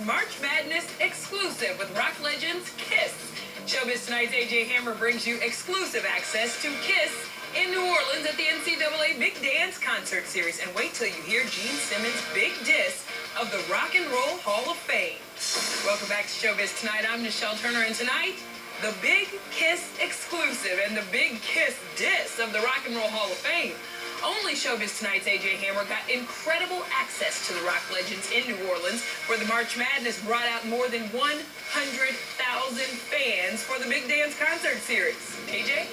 March Madness exclusive with rock legends Kiss. Showbiz Tonight's AJ Hammer brings you exclusive access to Kiss in New Orleans at the NCAA Big Dance Concert Series. And wait till you hear Gene Simmons' big diss of the Rock and Roll Hall of Fame. Welcome back to Showbiz Tonight. I'm Nichelle Turner, and tonight, the Big Kiss exclusive and the Big Kiss diss of the Rock and Roll Hall of Fame. Only Showbiz Tonight's AJ Hammer got incredible access to the rock legends in New Orleans, where the March Madness brought out more than 100,000 fans for the Big Dance Concert Series. AJ?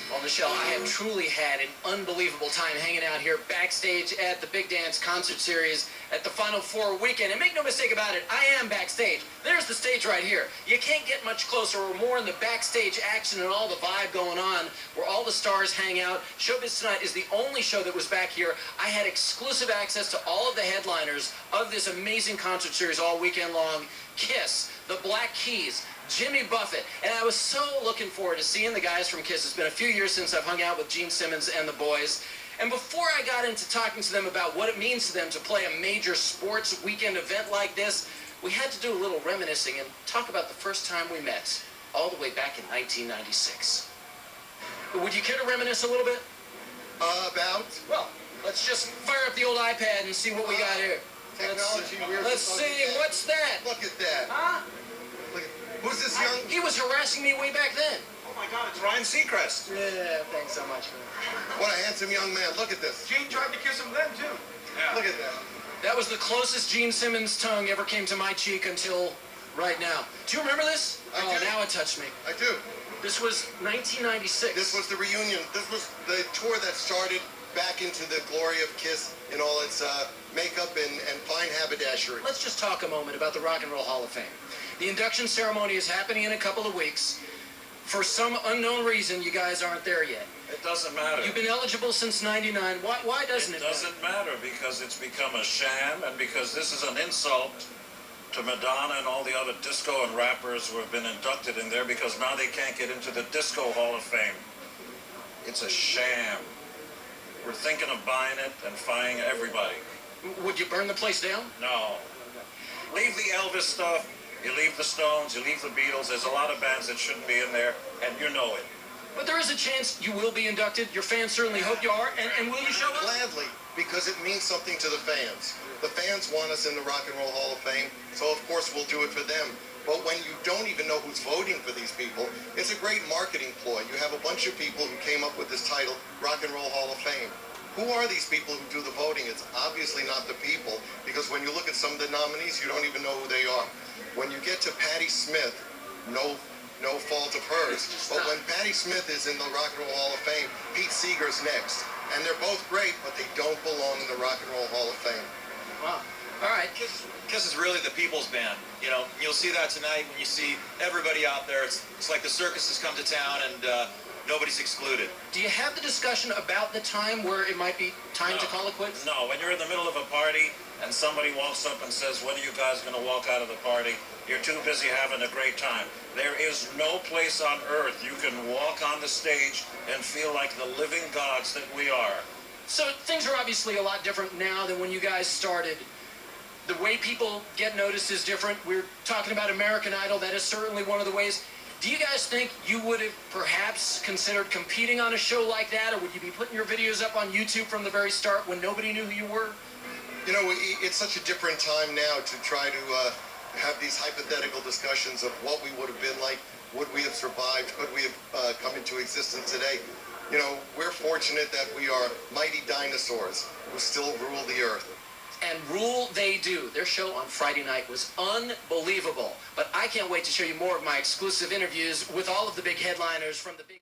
Well, Nichelle, I have truly had an unbelievable time hanging out here backstage at the Big Dance Concert Series at the Final Four weekend. And make no mistake about it, I am backstage. There's the stage right here. You can't get much closer or more in the backstage action and all the vibe going on where all the stars hang out. Showbiz Tonight is the only show that was back here. I had exclusive access to all of the headliners of this amazing concert series all weekend long. Kiss, the Black Keys, Jimmy Buffett, and I was so looking forward to seeing the guys from Kiss. It's been a few years since I've hung out with Gene Simmons and the boys, and before I got into talking to them about what it means to them to play a major sports weekend event like this, we had to do a little reminiscing and talk about the first time we met, all the way back in 1996. Would you care to reminisce a little bit? About? Well, let's just fire up the old iPad and see what we got here. Technology. Let's see, what's that? Look at that. Huh? Look at, who's this young? He was harassing me way back then. Oh my God, it's Ryan Seacrest. Yeah, thanks so much for that. What a handsome young man. Look at this. Gene tried to kiss him then, too. Yeah. Look at that. That was the closest Gene Simmons' tongue ever came to my cheek until right now. Do you remember this? I do. Now it touched me. I do. This was 1996. This was the reunion. This was the tour that started back into the glory of Kiss in all its makeup and fine haberdashery. Let's just talk a moment about the Rock and Roll Hall of Fame. The induction ceremony is happening in a couple of weeks. For some unknown reason, you guys aren't there yet. It doesn't matter. You've been eligible since '99. Why doesn't it? It doesn't matter because it's become a sham, and because this is an insult to Madonna and all the other disco and rappers who have been inducted in there, because now they can't get into the Disco Hall of Fame. It's a sham. We're thinking of buying it and firing everybody. Would you burn the place down? No. Leave the Elvis stuff. You leave the Stones, you leave the Beatles. There's a lot of bands that shouldn't be in there, and you know it. But there is a chance you will be inducted. Your fans certainly hope you are. And will you show up? Gladly, because it means something to the fans. The fans want us in the Rock and Roll Hall of Fame, so of course we'll do it for them. But when you don't even know who's voting for these people, it's a great marketing ploy. You have a bunch of people who came up with this title, Rock and Roll Hall of Fame. Who are these people who do the voting? It's obviously not the people, because when you look at some of the nominees, you don't even know who they are. When you get to Patti Smith, no fault of hers, but when Patti Smith is in the Rock and Roll Hall of Fame, Pete Seeger's next. And they're both great, but they don't belong in the Rock and Roll Hall of Fame. Wow. All right. Kiss is really the people's band. You know, you'll see that tonight when you see everybody out there. It's like the circus has come to town and nobody's excluded. Do you have the discussion about the time where it might be time to call it quits? No, when you're in the middle of a party and somebody walks up and says, when are you guys going to walk out of the party? You're too busy having a great time. There is no place on earth you can walk on the stage and feel like the living gods that we are. So things are obviously a lot different now than when you guys started. The way people get noticed is different. We're talking about American Idol. That is certainly one of the ways. Do you guys think you would have perhaps considered competing on a show like that, or would you be putting your videos up on YouTube from the very start when nobody knew who you were? You know, it's such a different time now to try to have these hypothetical discussions of what we would have been like, would we have survived, could we have come into existence today. You know, we're fortunate that we are mighty dinosaurs who still rule the earth. And rule they do. Their show on Friday night was unbelievable. But I can't wait to show you more of my exclusive interviews with all of the big headliners from the big...